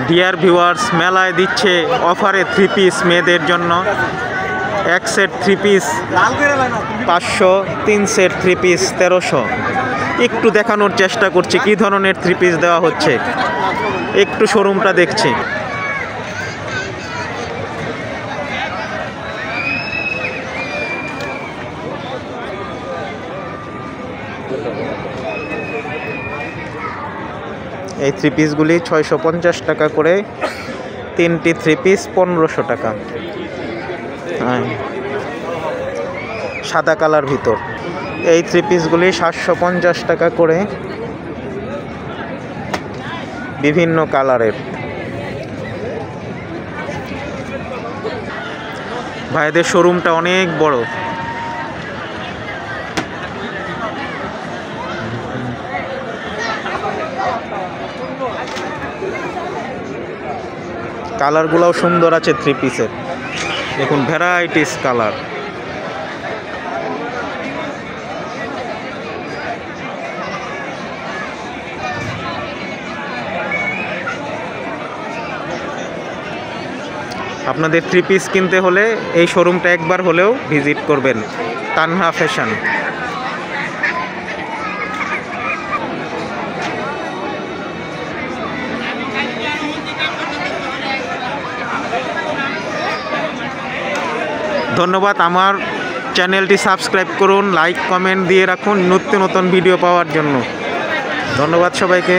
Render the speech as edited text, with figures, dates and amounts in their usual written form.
Dear viewers, মেলায় দিচ্ছে অফারে 3 পিস মেয়েদের জন্য। 1 সেট 3 পিস 500, 3 সেট 3 পিস 1300। একটু দেখানোর চেষ্টা করছি কি ধরনের 3 পিস দেওয়া হচ্ছে, একটু শোরুমটা দেখছি। এই 3 পিসগুলি 650 টাকা করে, 3টি 3 পিস 1500 টাকা। সাদা কালার ভিতর এই 3 পিসগুলি 750 টাকা করে, বিভিন্ন কালারের। ভাইদের শোরুমটা অনেক বড়। কালারগুলোও সুন্দর আছে 3 পিসের, দেখুন ভ্যারাইটিস কালার। আপনাদের 3 পিস কিনতে হলে এই শোরুমটা একবার হলেও ভিজিট করবেন, তানহা ফ্যাশন। ধন্যবাদ। আমার চ্যানেলটি সাবস্ক্রাইব করুন, লাইক কমেন্ট দিয়ে রাখুন নিত্য নতুন ভিডিও পাওয়ার জন্য। ধন্যবাদ সবাইকে।